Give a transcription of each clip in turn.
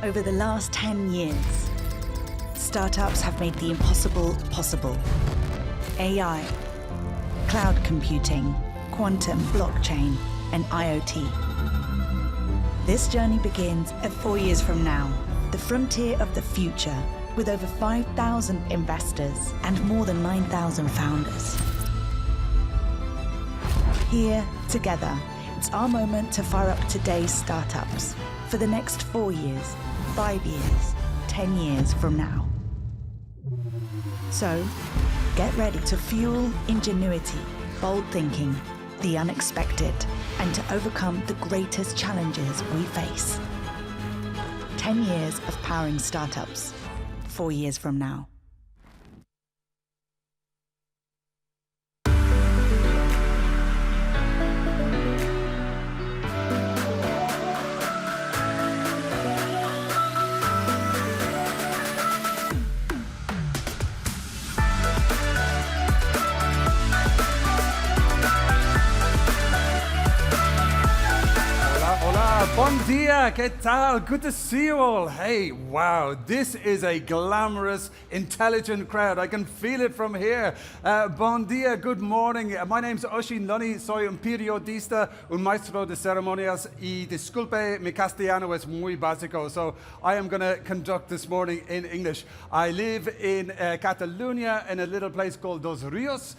Over the last 10 years, startups have made the impossible possible. AI, cloud computing, quantum, blockchain, and IoT. This journey begins at 4 years from now, the frontier of the future, with over 5,000 investors and more than 9,000 founders. Here, together, it's our moment to fire up today's startups for the next 4 years, 5 years, 10 years from now. So, get ready to fuel ingenuity, bold thinking, the unexpected, and to overcome the greatest challenges we face. 10 years of powering startups, 4 years from now. Bon dia, ¿qué tal? Good to see you all. Hey, wow, this is a glamorous, intelligent crowd. I can feel it from here. Bon dia, good morning. My name's Oisin Lunny, soy un periodista, un maestro de ceremonias, y disculpe, mi castellano es muy básico, so I am going to conduct this morning in English. I live in Catalonia, in a little place called Dos Rios,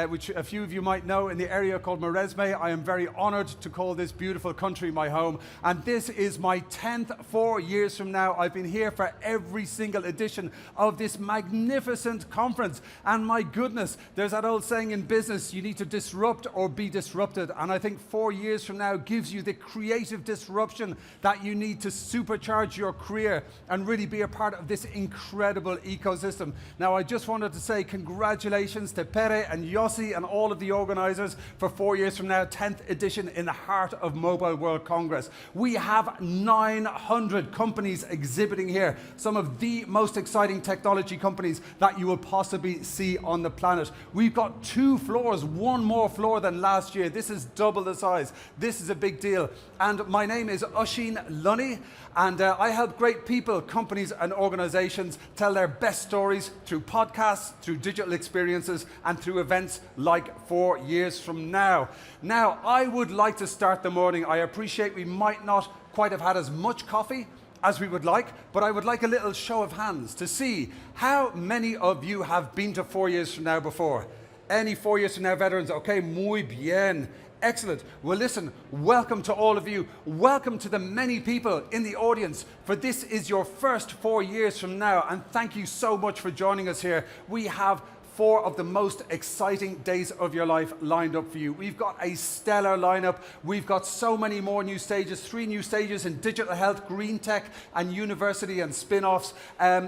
which a few of you might know, in the area called Maresme. I am very honored to call this beautiful country my home. And this is my 10th 4 years from now. I've been here for every single edition of this magnificent conference. And my goodness, there's that old saying in business, you need to disrupt or be disrupted. And I think 4 years from now gives you the creative disruption that you need to supercharge your career and really be a part of this incredible ecosystem. Now, I just wanted to say congratulations to Pere and Yossi and all of the organizers for 4 years from now, 10th edition in the heart of Mobile World Congress. We have 900 companies exhibiting here, some of the most exciting technology companies that you will possibly see on the planet. We've got 2 floors, 1 more floor than last year. This is double the size. This is a big deal. And my name is Oisin Lunny, and I help great people, companies, and organizations tell their best stories through podcasts, through digital experiences, and through events like 4 years from now. Now, I would like to start the morning. I appreciate we might not quite have had as much coffee as we would like, but I would like a little show of hands to see how many of you have been to 4 years from now before. Any 4 years from now veterans? Okay, muy bien. Excellent. Well, listen, welcome to all of you. Welcome to the many people in the audience, for this is your first 4 years from now, and thank you so much for joining us here. We have 4 of the most exciting days of your life lined up for you. We've got a stellar lineup. We've got so many more new stages, 3 new stages in digital health, green tech, and university and spin-offs.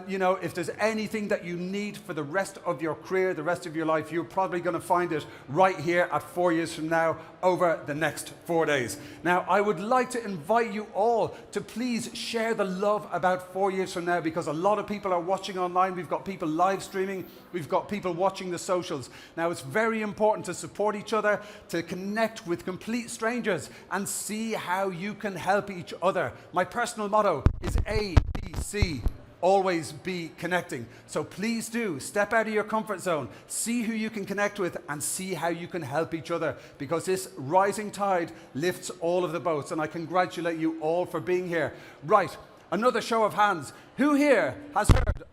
You know, if there's anything that you need for the rest of your career, the rest of your life, you're probably going to find it right here at 4 years from now over the next 4 days. Now, I would like to invite you all to please share the love about 4 years from now, because a lot of people are watching online. We've got people live streaming. We've got people watching the socials. Now, it's very important to support each other, to connect with complete strangers and see how you can help each other. My personal motto is ABC. Always be connecting. So please do step out of your comfort zone, see who you can connect with, and see how you can help each other, because this rising tide lifts all of the boats, and I congratulate you all for being here. Right, another show of hands. Who here has heard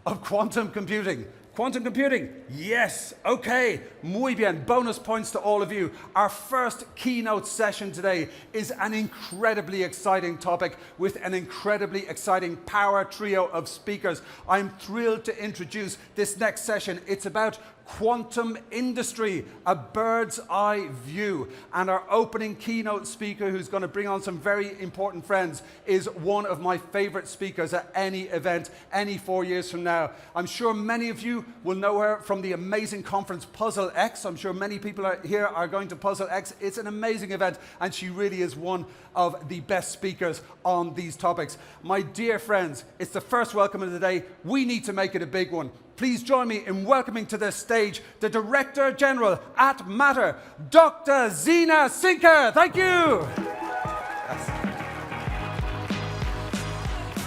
of quantum computing? Quantum computing? Yes. Okay. Muy bien. Bonus points to all of you. Our first keynote session today is an incredibly exciting topic with an incredibly exciting power trio of speakers. I'm thrilled to introduce this next session. It's about quantum industry, a bird's eye view. And our opening keynote speaker, who's going to bring on some very important friends, is one of my favorite speakers at any event, any 4 years from now. I'm sure many of you will know her from the amazing conference Puzzle X. I'm sure many people here are going to Puzzle X. It's an amazing event, and she really is one of the best speakers on these topics. My dear friends, it's the first welcome of the day. We need to make it a big one. Please join me in welcoming to the stage the Director General at Matter, Dr. Zina Cinker. Thank you.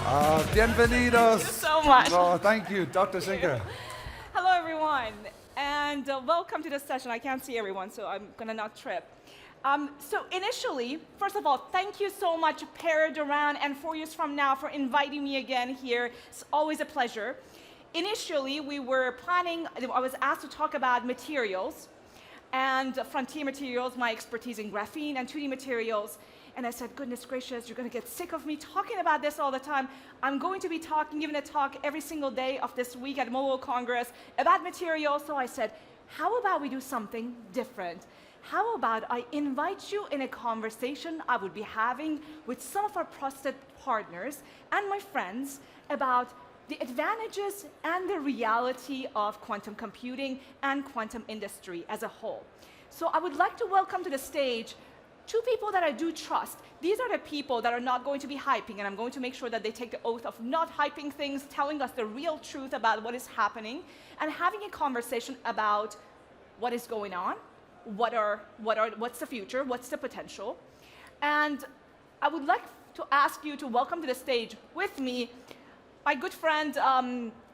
Bienvenidos. Thank you so much. Oh, thank you, Dr. Cinker. Hello, everyone, and welcome to this session. I can't see everyone, so I'm going to not trip. So initially, first of all, thank you so much, Terra, Duran, and 4 years from now for inviting me again here. It's always a pleasure. Initially, we were planning, I was asked to talk about materials and frontier materials, my expertise in graphene and 2D materials. And I said, goodness gracious, you're going to get sick of me talking about this all the time. I'm going to be giving a talk every single day of this week at Mobile Congress about materials. So I said, how about we do something different? How about I invite you in a conversation I would be having with some of our trusted partners and my friends about the advantages and the reality of quantum computing and quantum industry as a whole. So I would like to welcome to the stage two people that I do trust. These are the people that are not going to be hyping, and I'm going to make sure that they take the oath of not hyping things, telling us the real truth about what is happening, and having a conversation about what is going on, what's the future, what's the potential. And I would like to ask you to welcome to the stage with me my good friend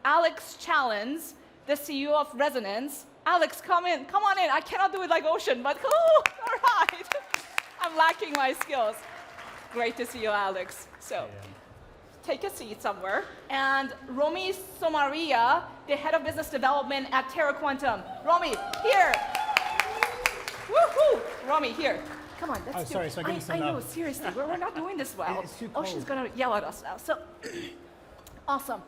Alex Challans, the CEO of Resonance. Alex, come on in. I cannot do it like Ocean, but all right. I'm lacking my skills. Great to see you, Alex. So, take a seat somewhere. And Romi Sumaria, the head of business development at Terra Quantum. Romi, here. Woohoo! Romi, here. Come on, let's do it. So I know, seriously, we're not doing this well. It's too cold. Ocean's gonna yell at us now. So, awesome.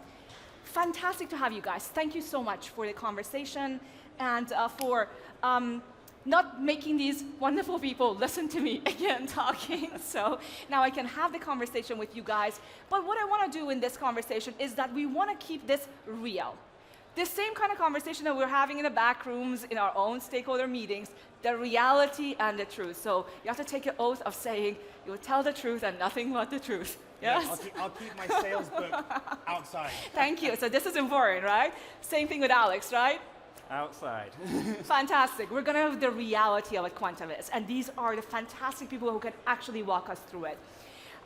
Fantastic to have you guys. Thank you so much for the conversation and for not making these wonderful people listen to me again talking. So now I can have the conversation with you guys. But what I want to do in this conversation is that we want to keep this real. The same kind of conversation that we're having in the back rooms in our own stakeholder meetings, the reality and the truth. So you have to take an oath of saying you will tell the truth and nothing but the truth. Yes? I'll keep my sales book outside. Thank you. So this is important, right? Same thing with Alex, right? Outside. Fantastic. We're going to have the reality of what quantum is. And these are the fantastic people who can actually walk us through it.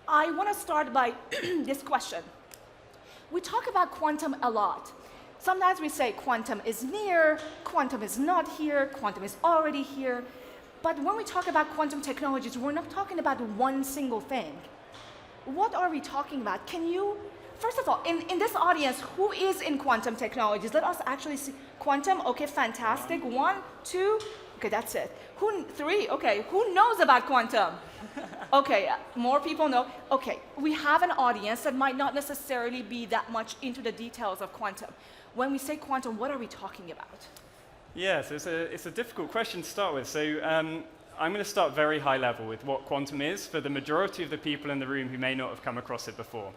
I want to start by this question. We talk about quantum a lot. Sometimes we say quantum is near, quantum is not here, quantum is already here. But when we talk about quantum technologies, we're not talking about one single thing. What are we talking about? Can you, first of all, in this audience, who is in quantum technologies? Let us actually see. Quantum, okay, fantastic. 1, 2, okay, that's it. 3, okay, who knows about quantum? Okay, more people know. Okay, we have an audience that might not necessarily be that much into the details of quantum. When we say quantum, what are we talking about? Yes, it's a difficult question to start with. So I'm going to start very high level with what quantum is for the majority of the people in the room who may not have come across it before.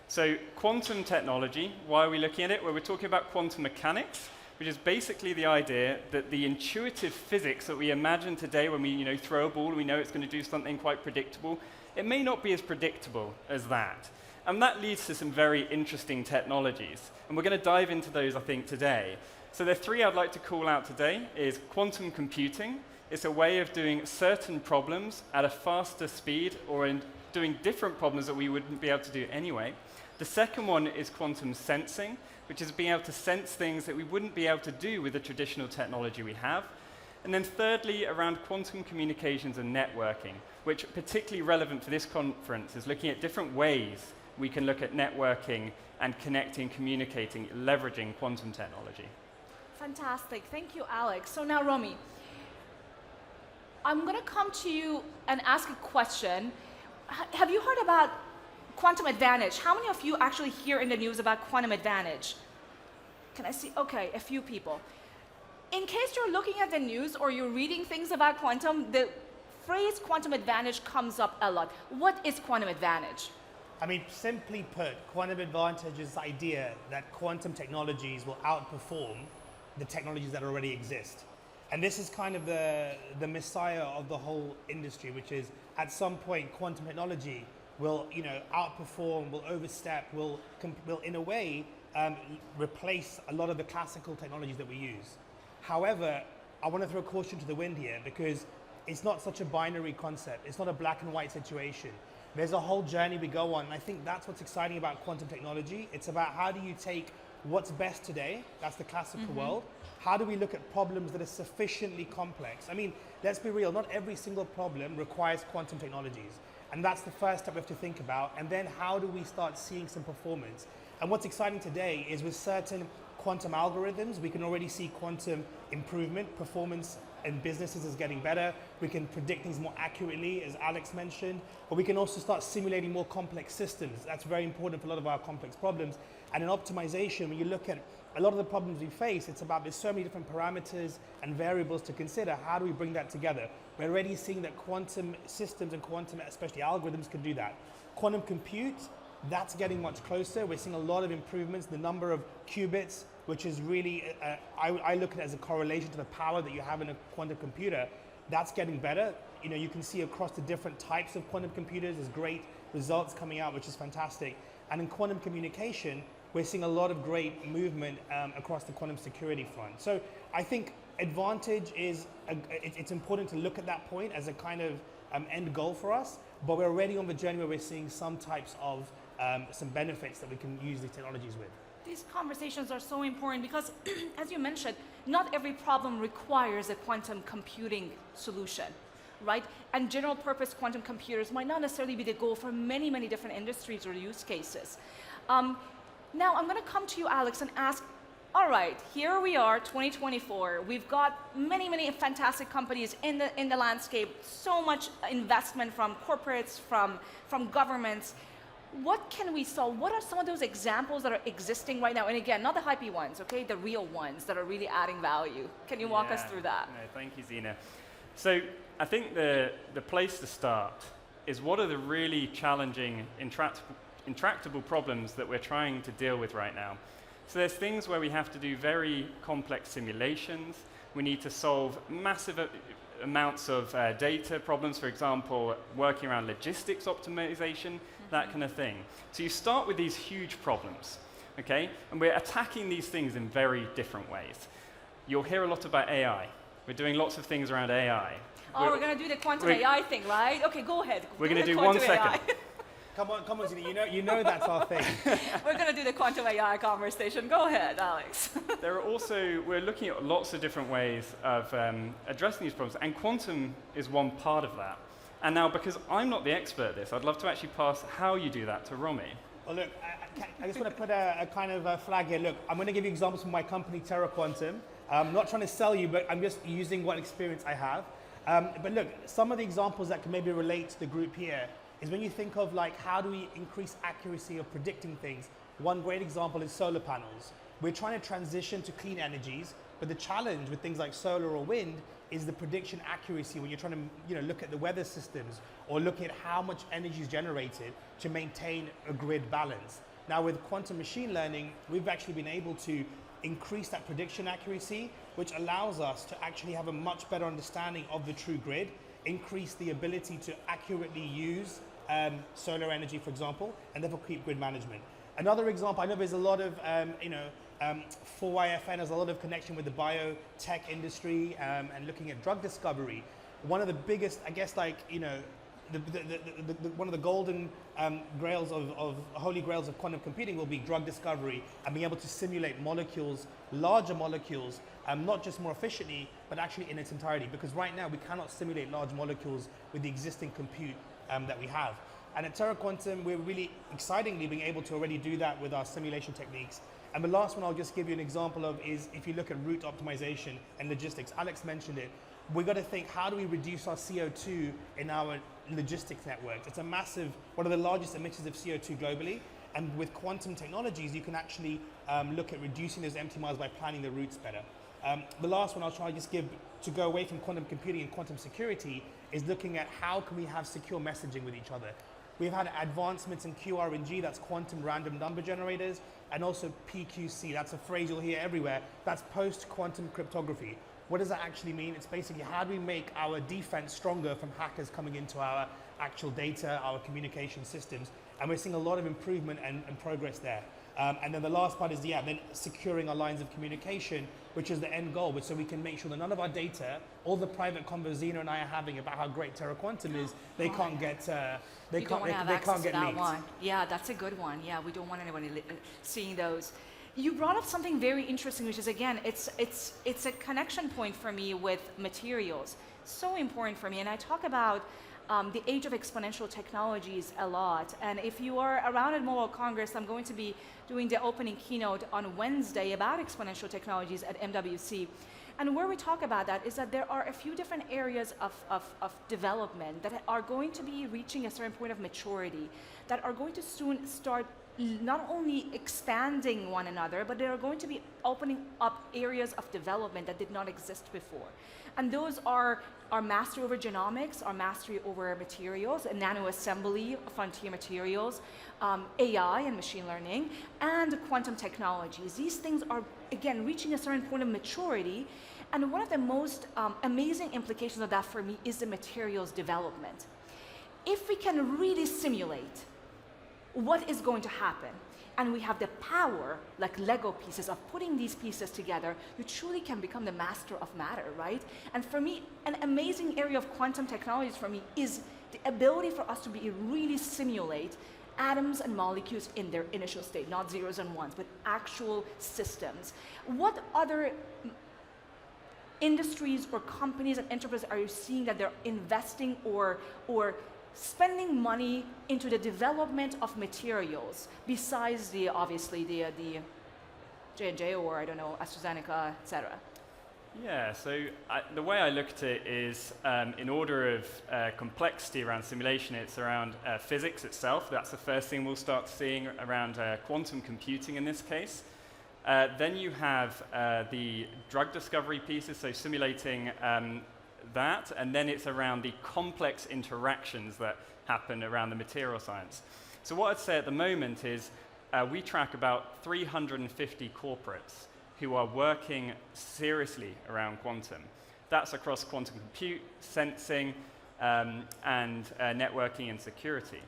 So quantum technology, why are we looking at it? Well, we're talking about quantum mechanics, which is basically the idea that the intuitive physics that we imagine today when we throw a ball, we know it's going to do something quite predictable, it may not be as predictable as that. And that leads to some very interesting technologies. And we're going to dive into those, I think, today. So the 3 I'd like to call out today is quantum computing. It's a way of doing certain problems at a faster speed or in doing different problems that we wouldn't be able to do anyway. The second one is quantum sensing, which is being able to sense things that we wouldn't be able to do with the traditional technology we have. And then thirdly, around quantum communications and networking, which are particularly relevant for this conference, is looking at different ways we can look at networking and connecting, communicating, leveraging quantum technology. Fantastic. Thank you, Alex. So now, Romi, I'm going to come to you and ask a question. Have you heard about quantum advantage? How many of you actually hear in the news about quantum advantage? Can I see? Okay, a few people. In case you're looking at the news or you're reading things about quantum, the phrase quantum advantage comes up a lot. What is quantum advantage? I mean, simply put, quantum advantage is the idea that quantum technologies will outperform the technologies that already exist. And this is kind of the messiah of the whole industry, which is at some point quantum technology will outperform, will overstep, will in a way replace a lot of the classical technologies that we use. However, I want to throw caution to the wind here, because it's not such a binary concept. It's not a black and white situation. There's a whole journey we go on, and I think that's what's exciting about quantum technology. It's about how do you take what's best today, that's the classical world, how do we look at problems that are sufficiently complex? I mean, let's be real, not every single problem requires quantum technologies. And that's the first step we have to think about. And then how do we start seeing some performance? And what's exciting today is with certain quantum algorithms, we can already see quantum improvement, performance in businesses is getting better. We can predict things more accurately, as Alex mentioned, but we can also start simulating more complex systems. That's very important for a lot of our complex problems. And in optimization, when you look at a lot of the problems we face, it's about there's so many different parameters and variables to consider. How do we bring that together? We're already seeing that quantum systems and quantum, especially algorithms, can do that. Quantum compute, that's getting much closer. We're seeing a lot of improvements. The number of qubits, which is really, I look at it as a correlation to the power that you have in a quantum computer, that's getting better. You know, you can see across the different types of quantum computers, there's great results coming out, which is fantastic. And in quantum communication, we're seeing a lot of great movement across the quantum security front. So I think advantage is, it's important to look at that point as a kind of end goal for us, but we're already on the journey where we're seeing some types of some benefits that we can use these technologies with. These conversations are so important because, as you mentioned, not every problem requires a quantum computing solution, right? And general purpose quantum computers might not necessarily be the goal for many, many different industries or use cases. Now I'm going to come to you, Alex, and ask, all right, here we are, 2024. We've got many, many fantastic companies in the landscape, so much investment from corporates, from governments. What can we solve? What are some of those examples that are existing right now? And again, not the hypey ones, okay? The real ones that are really adding value. Can you walk us through that? No, thank you, Zina. So I think the place to start is what are the really challenging, intractable problems that we're trying to deal with right now. So there's things where we have to do very complex simulations. We need to solve massive amounts of data problems, for example, working around logistics optimization, that kind of thing. So you start with these huge problems, okay? And we're attacking these things in very different ways. You'll hear a lot about AI. We're doing lots of things around AI. Oh, we're going to do the quantum AI thing, right? Okay, go ahead. We're going to do 1 second. Come on, Zina, you know that's our thing. We're going to do the quantum AI conversation. Go ahead, Alex. There are also, we're looking at lots of different ways of addressing these problems, and quantum is one part of that. And now, because I'm not the expert at this, I'd love to actually pass how you do that to Romi. Well, look, I just want to put a kind of a flag here. Look, I'm going to give you examples from my company, Terra Quantum. I'm not trying to sell you, but I'm just using what experience I have. But look, some of the examples that can maybe relate to the group here is when you think of like how do we increase accuracy of predicting things. One great example is solar panels. We're trying to transition to clean energies, but the challenge with things like solar or wind is the prediction accuracy when you're trying to look at the weather systems or look at how much energy is generated to maintain a grid balance. Now with quantum machine learning, we've actually been able to increase that prediction accuracy, which allows us to actually have a much better understanding of the true grid, increase the ability to accurately use solar energy, for example, and therefore keep grid management. Another example, I know there's a lot of, 4YFN has a lot of connection with the biotech industry and looking at drug discovery. One of the biggest, I guess, like, one of the golden grails of holy grails of quantum computing will be drug discovery and being able to simulate molecules, larger molecules, not just more efficiently, but actually in its entirety. Because right now we cannot simulate large molecules with the existing compute that we have. And at Terra Quantum, we're really excitingly being able to already do that with our simulation techniques. And the last one I'll just give you an example of is if you look at route optimization and logistics. Alex mentioned it. We've got to think, how do we reduce our CO2 in our logistics networks? It's a massive, one of the largest emitters of CO2 globally. And with quantum technologies, you can actually look at reducing those empty miles by planning the routes better. The last one I'll try to just give to go away from quantum computing and quantum security is looking at how can we have secure messaging with each other. We've had advancements in QRNG, that's quantum random number generators, and also PQC, that's a phrase you'll hear everywhere, that's post-quantum cryptography. What does that actually mean? It's basically how do we make our defense stronger from hackers coming into our actual data, our communication systems, and we're seeing a lot of improvement and progress there. And then the last part is then securing our lines of communication, which is the end goal, so we can make sure that none of our data, all the private convos Zina and I are having about how great Terra Quantum is, they can't get they You don't want to have they access can't to get that leaked. one. Yeah, that's a good one. Yeah, we don't want anyone seeing those. You brought up something very interesting, which is, again, it's a connection point for me with materials. So important for me, and I talk about the age of exponential technologies a lot. And if you are around at Mobile Congress, I'm going to be doing the opening keynote on Wednesday about exponential technologies at MWC. And where we talk about that is that there are a few different areas of development that are going to be reaching a certain point of maturity, that are going to soon start not only expanding one another, but they are going to be opening up areas of development that did not exist before. And those are our mastery over genomics, our mastery over materials, and nanoassembly, frontier materials, AI and machine learning, and quantum technologies. These things are, again, reaching a certain point of maturity. And one of the most amazing implications of that for me is the materials development. If we can really simulate what is going to happen, and we have the power, like Lego pieces, of putting these pieces together, you truly can become the master of matter, right? And for me, an amazing area of quantum technologies for me is the ability for us to really simulate atoms and molecules in their initial state, not zeros and ones, but actual systems. What other industries or companies and enterprises are you seeing that they're investing or spending money into the development of materials besides obviously the J&J, or I don't know, AstraZeneca, etc.? Yeah, so the way I look at it is in order of complexity around simulation, it's around physics itself. That's the first thing we'll start seeing around quantum computing in this case. Then you have the drug discovery pieces, so simulating that, and then it's around the complex interactions that happen around the material science. So what I'd say at the moment is we track about 350 corporates who are working seriously around quantum. That's across quantum compute, sensing, and networking and security.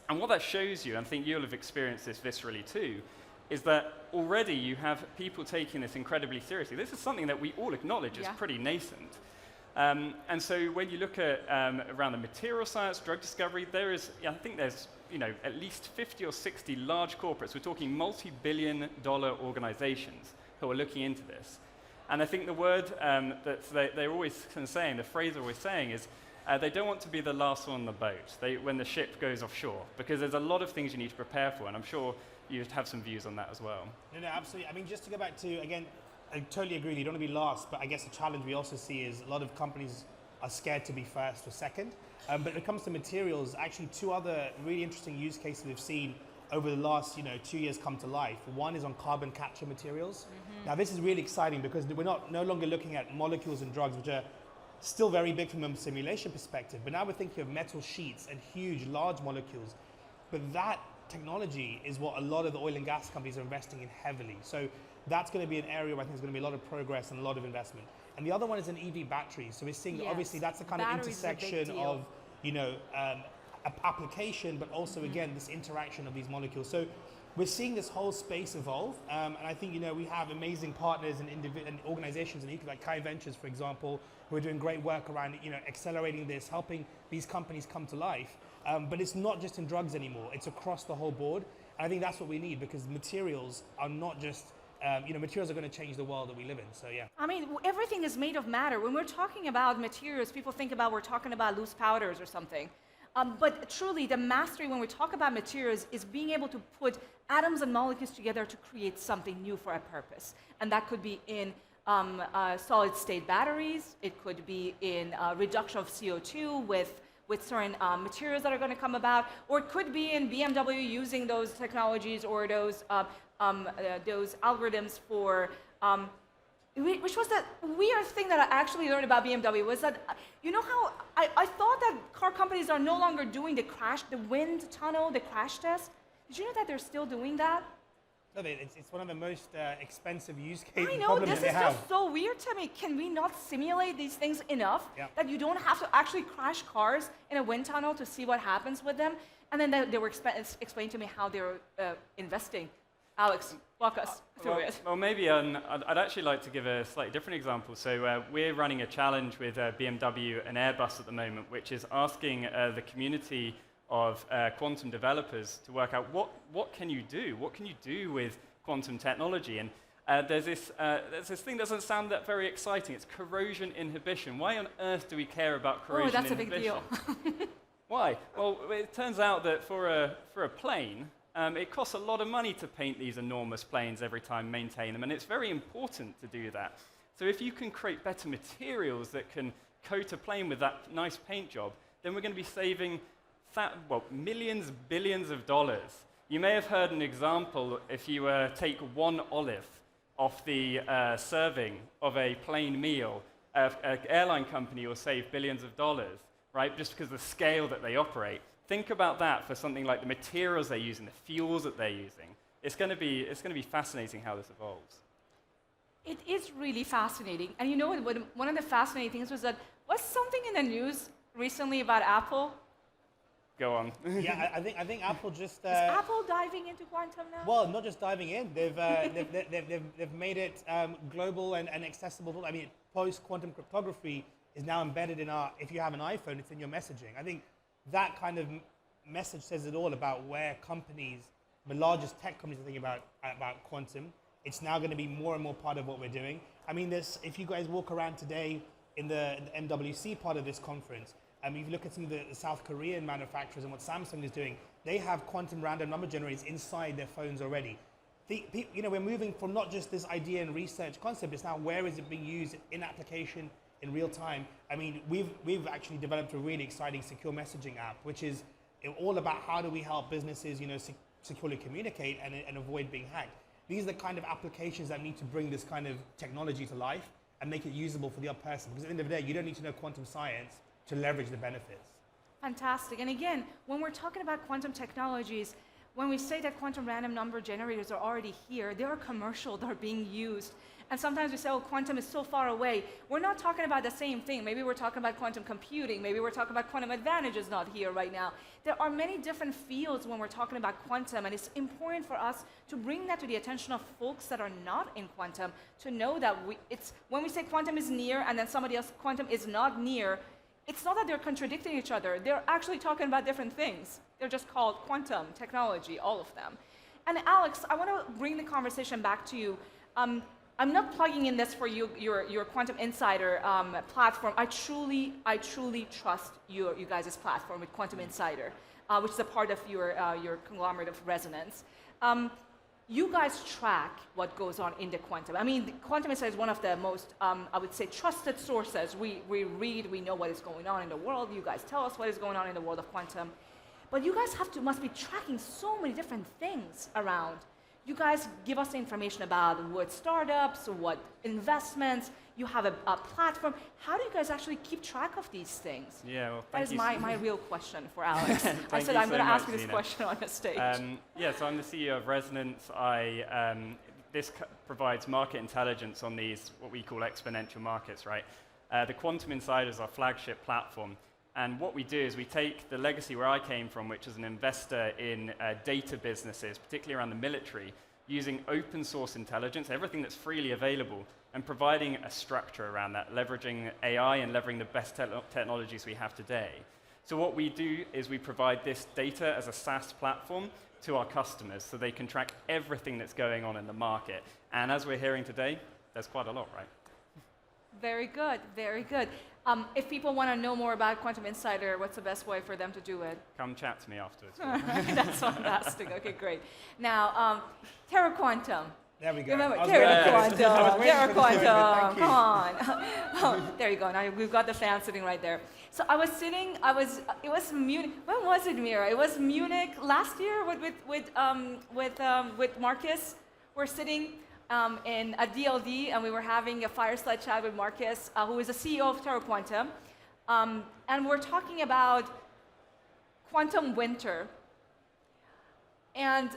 And what that shows you, and I think you'll have experienced this viscerally too, is that already you have people taking this incredibly seriously. This is something that we all acknowledge is pretty nascent. And so when you look at around the material science, drug discovery, I think there's at least 50 or 60 large corporates. We're talking multi-billion-dollar organizations who are looking into this. And I think the word that they're always saying, the phrase they're always saying is, they don't want to be the last one on the boat when the ship goes offshore, because there's a lot of things you need to prepare for, and I'm sure you have some views on that as well. No, absolutely. I mean, just to go back to, again, I totally agree, you don't want to be last, but I guess the challenge we also see is a lot of companies are scared to be first or second. But when it comes to materials, actually two other really interesting use cases we've seen over the last 2 years come to life. One is on carbon capture materials. Mm-hmm. Now this is really exciting because we're no longer looking at molecules and drugs, which are still very big from a simulation perspective, but now we're thinking of metal sheets and huge, large molecules. But that technology is what a lot of the oil and gas companies are investing in heavily. So that's going to be an area where I think there's going to be a lot of progress and a lot of investment. And the other one is in EV batteries. So we're seeing, obviously, that's the kind of intersection of, application, but also, again, this interaction of these molecules. So we're seeing this whole space evolve. And I think, we have amazing partners and organizations like Kai Ventures, for example, who are doing great work around, accelerating this, helping these companies come to life. But it's not just in drugs anymore. It's across the whole board. And I think that's what we need, because materials are not just materials are going to change the world that we live in, so yeah. I mean, everything is made of matter. When we're talking about materials, people think we're talking about loose powders or something. But truly, the mastery when we talk about materials is being able to put atoms and molecules together to create something new for a purpose. And that could be in solid-state batteries. It could be in reduction of CO2 with certain materials that are going to come about, or it could be in BMW using those technologies or those algorithms for, which was that weird thing that I actually learned about BMW was that, how I thought that car companies are no longer doing the wind tunnel, the crash test. Did you know that they're still doing that? No, it's one of the most expensive use cases. I know, this is just so weird to me. Can we not simulate these things enough that you don't have to actually crash cars in a wind tunnel to see what happens with them? And then they were explaining to me how they were investing Alex, walk us through it. Well, maybe I'd actually like to give a slightly different example. So we're running a challenge with BMW and Airbus at the moment, which is asking the community of quantum developers to work out what can you do? What can you do with quantum technology? And there's this thing that doesn't sound that very exciting. It's corrosion inhibition. Why on earth do we care about corrosion inhibition? Oh, that's a big deal. Why? Well, it turns out that for a plane, it costs a lot of money to paint these enormous planes every time, maintain them, and it's very important to do that. So if you can create better materials that can coat a plane with that nice paint job, then we're going to be saving millions, billions of dollars. You may have heard an example if you take one olive off the serving of a plain meal, an airline company will save billions of dollars, right? Just because of the scale that they operate. Think about that for something like the materials they're using, the fuels that they're using. It's going to be fascinating how this evolves. It is really fascinating. And you know, one of the fascinating things was something in the news recently about Apple? Go on. Yeah, I think Apple just... Is Apple diving into quantum now? Well, not just diving in. They've made it global and accessible. I mean, post-quantum cryptography is now embedded in if you have an iPhone, it's in your messaging. I think that kind of message says it all about where companies, the largest tech companies, are thinking about quantum. It's now going to be more and more part of what we're doing. I mean, if you guys walk around today in the MWC part of this conference, if you look at some of the South Korean manufacturers and what Samsung is doing, they have quantum random number generators inside their phones already. We're moving from not just this idea and research concept, it's now where is it being used in application in real time. I mean, we've actually developed a really exciting secure messaging app, which is all about how do we help businesses, securely communicate and avoid being hacked. These are the kind of applications that need to bring this kind of technology to life and make it usable for the other person. Because at the end of the day, you don't need to know quantum science to leverage the benefits. Fantastic. And again, when we're talking about quantum technologies, when we say that quantum random number generators are already here, they are commercial, they're being used. And sometimes we say, oh, quantum is so far away. We're not talking about the same thing. Maybe we're talking about quantum computing. Maybe we're talking about quantum advantages not here right now. There are many different fields when we're talking about quantum, and it's important for us to bring that to the attention of folks that are not in quantum to know that when we say quantum is near and then somebody else, quantum is not near, it's not that they're contradicting each other. They're actually talking about different things. They're just called quantum technology, all of them. And Alex, I want to bring the conversation back to you. I'm not plugging in this for you, your Quantum Insider platform. I truly trust you guys' platform with Quantum Insider, which is a part of your conglomerate of Resonance. You guys track what goes on in the quantum. I mean, Quantum Insider is one of the most, I would say, trusted sources. We read, we know what is going on in the world. You guys tell us what is going on in the world of quantum. But you guys must be tracking so many different things around. You guys give us information about what startups, what investments, you have a platform. How do you guys actually keep track of these things? Yeah, well, that is my real question for Alex. I said I'm going to ask you this question on the stage. So I'm the CEO of Resonance. This provides market intelligence on these, what we call exponential markets, right? The Quantum Insider is our flagship platform. And what we do is we take the legacy where I came from, which is an investor in data businesses, particularly around the military, using open source intelligence, everything that's freely available, and providing a structure around that, leveraging AI and leveraging the best technologies we have today. So what we do is we provide this data as a SaaS platform to our customers so they can track everything that's going on in the market. And as we're hearing today, there's quite a lot, right? Very good, very good. If people want to know more about Quantum Insider, what's the best way for them to do it? Come chat to me afterwards. That's fantastic. Okay, great. Now, Terra Quantum. There we go. Remember, Terra Quantum. Come on. There you go. Now we've got the fan sitting right there. So it was Munich. When was it, Mira? It was Munich last year with Marcus. We're sitting in a DLD, and we were having a fireside chat with Marcus, who is the CEO of Terra Quantum, and we're talking about quantum winter. And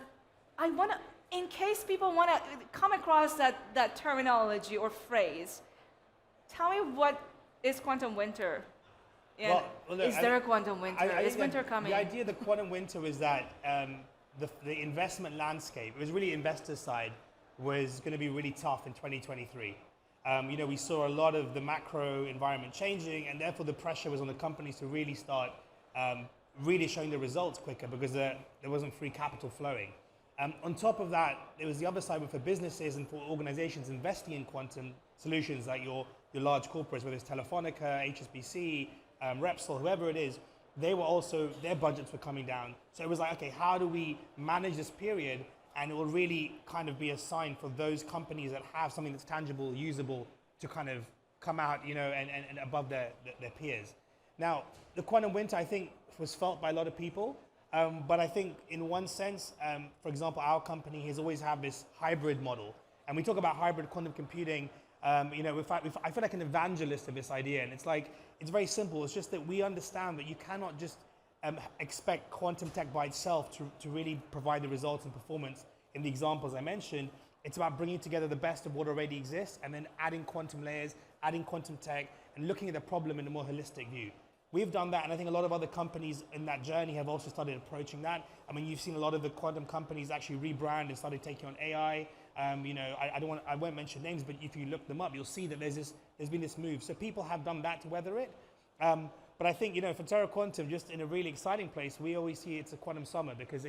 I want to, in case people want to come across that terminology or phrase, tell me what is quantum winter? Well, look, is there a quantum winter? Is winter coming? The idea of the quantum winter is that the investment landscape, it was really investor side, was going to be really tough in 2023. We saw a lot of the macro environment changing, and therefore the pressure was on the companies to really start really showing the results quicker because there wasn't free capital flowing. On top of that, there was the other side for businesses and for organizations investing in quantum solutions like your large corporates, whether it's Telefonica, HSBC, Repsol, whoever it is, their budgets were coming down. So it was like, okay, how do we manage this period? And it will really kind of be a sign for those companies that have something that's tangible, usable, to kind of come out, and above their peers. Now, the quantum winter, I think, was felt by a lot of people. But I think in one sense, for example, our company has always had this hybrid model. And we talk about hybrid quantum computing, I feel like an evangelist of this idea. And it's like, it's very simple. It's just that we understand that you cannot just expect quantum tech by itself to really provide the results and performance in the examples I mentioned. It's about bringing together the best of what already exists and then adding quantum layers, adding quantum tech, and looking at the problem in a more holistic view. We've done that, and I think a lot of other companies in that journey have also started approaching that. I mean, you've seen a lot of the quantum companies actually rebrand and started taking on AI. I won't mention names, but if you look them up, you'll see that there's been this move. So people have done that to weather it. But I think, for Terra Quantum, just in a really exciting place, we always see it's a quantum summer because,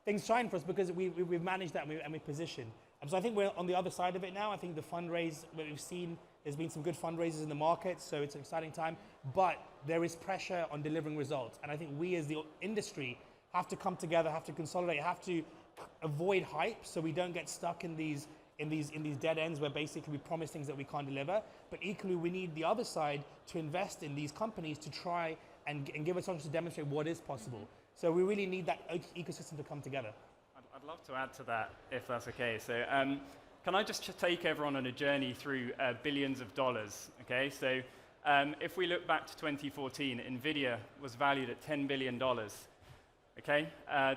things shine for us because we've managed that and we position. So I think we're on the other side of it now. I think the fundraise that we've seen, there's been some good fundraisers in the market, so it's an exciting time. But there is pressure on delivering results. And I think we as the industry have to come together, have to consolidate, have to avoid hype so we don't get stuck in these dead ends where basically we promise things that we can't deliver. But equally, we need the other side to invest in these companies to try and give us something to demonstrate what is possible. So we really need that ecosystem to come together. I'd love to add to that, if that's okay. So can I just take everyone on a journey through billions of dollars? Okay, so if we look back to 2014, NVIDIA was valued at $10 billion. Okay,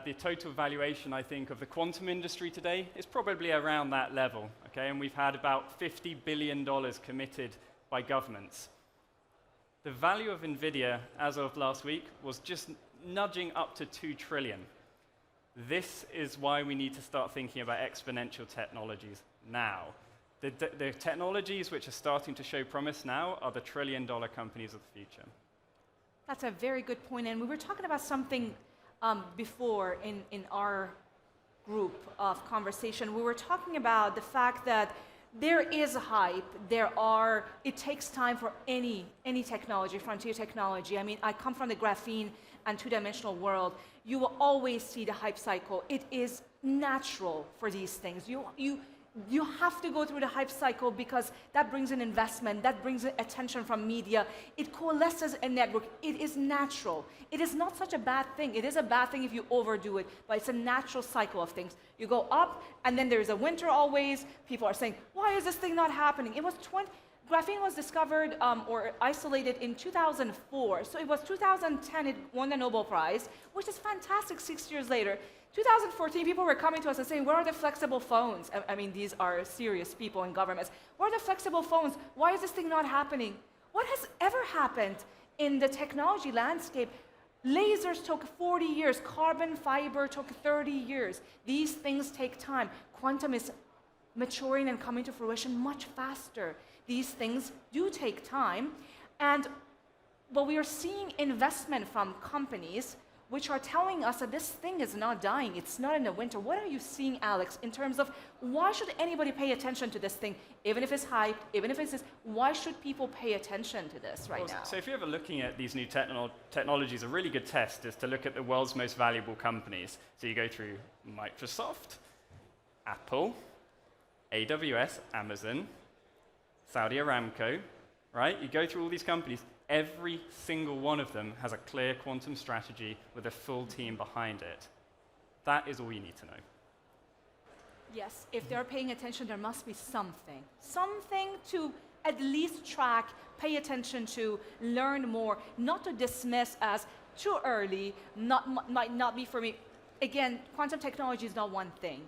the total valuation, I think, of the quantum industry today is probably around that level. Okay, and we've had about $50 billion committed by governments. The value of NVIDIA as of last week was just nudging up to 2 trillion. This is why we need to start thinking about exponential technologies now. The technologies which are starting to show promise now are the trillion-dollar companies of the future. That's a very good point. And we were talking about something before in our group of conversation. We were talking about the fact that there is hype. It takes time for any technology, frontier technology. I mean, I come from the graphene and two-dimensional world. You will always see the hype cycle. It is natural for these things. You have to go through the hype cycle because that brings in investment, that brings in attention from media. It coalesces a network. It is natural. It is not such a bad thing. It is a bad thing if you overdo it, but it's a natural cycle of things. You go up, and then there's a winter always. People are saying, why is this thing not happening? Graphene was discovered or isolated in 2004. So it was 2010 it won the Nobel Prize, which is fantastic 6 years later. 2014, people were coming to us and saying, where are the flexible phones? I mean, these are serious people in governments. Where are the flexible phones? Why is this thing not happening? What has ever happened in the technology landscape? Lasers took 40 years. Carbon fiber took 30 years. These things take time. Quantum is maturing and coming to fruition much faster. These things do take time. But we are seeing investment from companies which are telling us that this thing is not dying, it's not in the winter. What are you seeing, Alex, in terms of why should anybody pay attention to this thing, even if it's hype, even if it's this, why should people pay attention to this right now? So if you're ever looking at these new technologies, a really good test is to look at the world's most valuable companies. So you go through Microsoft, Apple, AWS, Amazon, Saudi Aramco, right? You go through all these companies. Every single one of them has a clear quantum strategy with a full team behind it. That is all you need to know. Yes, if they're paying attention, there must be something. Something to at least track, pay attention to, learn more, not to dismiss as too early, might not be for me. Again, quantum technology is not one thing.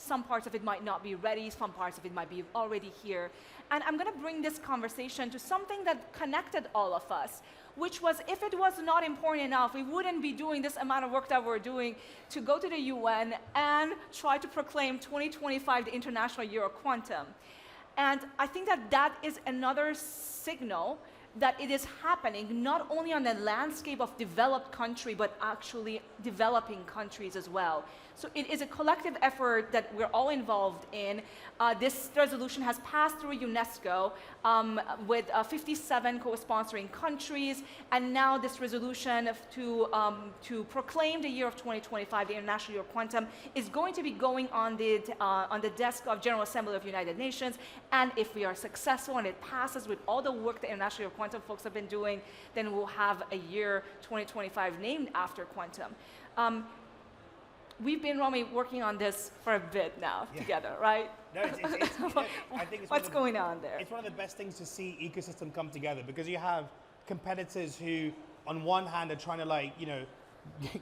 Some parts of it might not be ready, some parts of it might be already here. And I'm going to bring this conversation to something that connected all of us, which was, if it was not important enough, we wouldn't be doing this amount of work that we're doing to go to the UN and try to proclaim 2025 the International Year of Quantum. And I think that that is another signal that it is happening not only on the landscape of developed country, but actually developing countries as well. So it is a collective effort that we're all involved in. This resolution has passed through UNESCO with 57 co-sponsoring countries, and now this resolution to proclaim the year of 2025, the International Year of Quantum, is going to be going on the desk of General Assembly of United Nations. And if we are successful and it passes with all the work the International Year of Quantum folks have been doing, then we'll have a year 2025 named after quantum. We've been, Romi, working on this for a bit now together, right? No, I think it's what's going on there? It's one of the best things to see ecosystem come together, because you have competitors who, on one hand, are trying to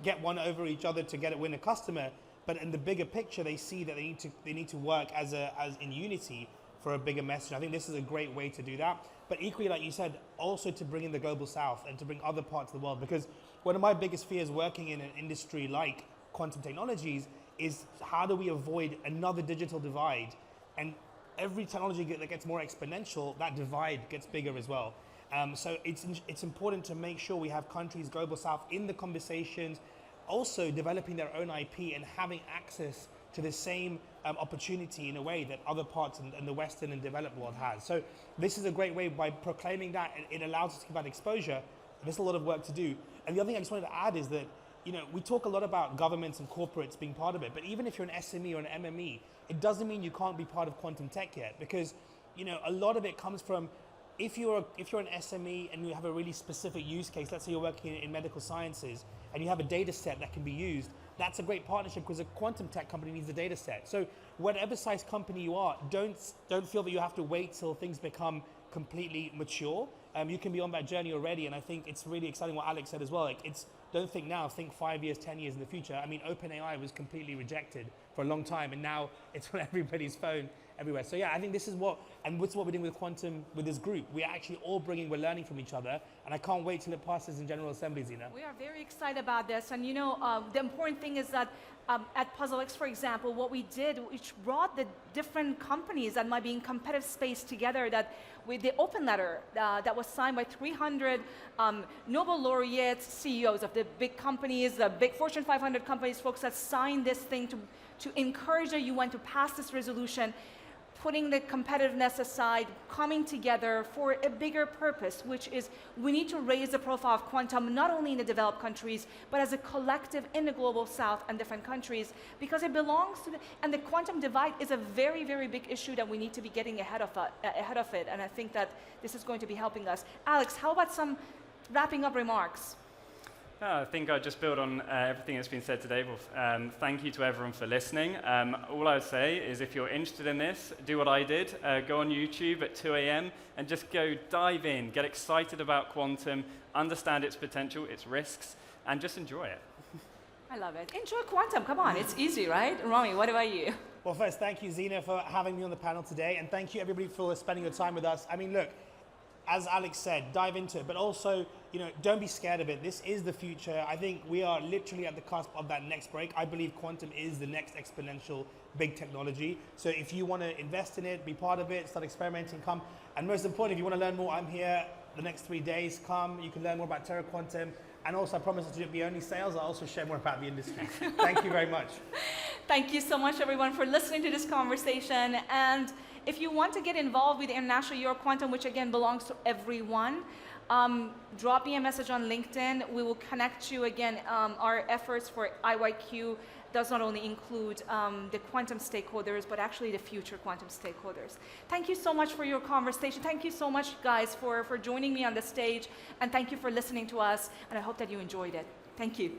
get one over each other to win a customer, but in the bigger picture, they see that they need to work as in unity for a bigger message. I think this is a great way to do that. But equally, like you said, also to bring in the global south and to bring other parts of the world, because one of my biggest fears working in an industry like quantum technologies is, how do we avoid another digital divide? And every technology that gets more exponential, that divide gets bigger as well. So it's important to make sure we have countries, global south, in the conversations, also developing their own IP and having access to the same opportunity in a way that other parts in the Western and developed world has. So this is a great way. By proclaiming that, it allows us to give that exposure. There's a lot of work to do. And the other thing I just wanted to add is that, we talk a lot about governments and corporates being part of it, but even if you're an SME or an MME, it doesn't mean you can't be part of quantum tech yet, because a lot of it comes from, if you're an SME and you have a really specific use case, let's say you're working in medical sciences and you have a data set that can be used, that's a great partnership, because a quantum tech company needs a data set. So whatever size company you are, don't feel that you have to wait till things become completely mature. You can be on that journey already, and I think it's really exciting what Alex said as well. Don't think now, think 5 years, 10 years in the future. I mean, OpenAI was completely rejected for a long time, and now it's on everybody's phone everywhere. So yeah, I think this is what we're doing with quantum, with this group. We're actually all we're learning from each other, and I can't wait till it passes in General Assembly, Zina. We are very excited about this, and the important thing is that at PuzzleX, for example, what we did, which brought the different companies that might be in competitive space together, that with the open letter that was signed by 300 Nobel laureates, CEOs of the big companies, the big Fortune 500 companies, folks that signed this thing to encourage the UN to pass this resolution, putting the competitiveness aside, coming together for a bigger purpose, which is we need to raise the profile of quantum, not only in the developed countries, but as a collective in the global south and different countries, because it belongs to and the quantum divide is a very, very big issue that we need to be getting ahead of it. And I think that this is going to be helping us. Alex, how about some wrapping up remarks? I think I'd just build on everything that's been said today. Thank you to everyone for listening. All I would say is, if you're interested in this, do what I did. Go on YouTube at 2 a.m. and just go dive in, get excited about quantum, understand its potential, its risks, and just enjoy it. I love it. Enjoy quantum. Come on, it's easy, right? Romi, what about you? Well, first, thank you, Zina, for having me on the panel today, and thank you, everybody, for spending your time with us. I mean, look, as Alex said, dive into it, but also, don't be scared of it. This is the future. I think we are literally at the cusp of that next break. I believe quantum is the next exponential big technology. So if you want to invest in it, be part of it, start experimenting, come. And most important, if you want to learn more, I'm here the next 3 days. Come, you can learn more about Terra Quantum. And also, I promise to be only sales. I'll also share more about the industry. Thank you very much. Thank you so much, everyone, for listening to this conversation. And if you want to get involved with the International Year of Quantum, which again belongs to everyone, drop me a message on LinkedIn. We will connect you again. Our efforts for IYQ does not only include the quantum stakeholders, but actually the future quantum stakeholders. Thank you so much for your conversation. Thank you so much, guys, for joining me on the stage. And thank you for listening to us. And I hope that you enjoyed it. Thank you.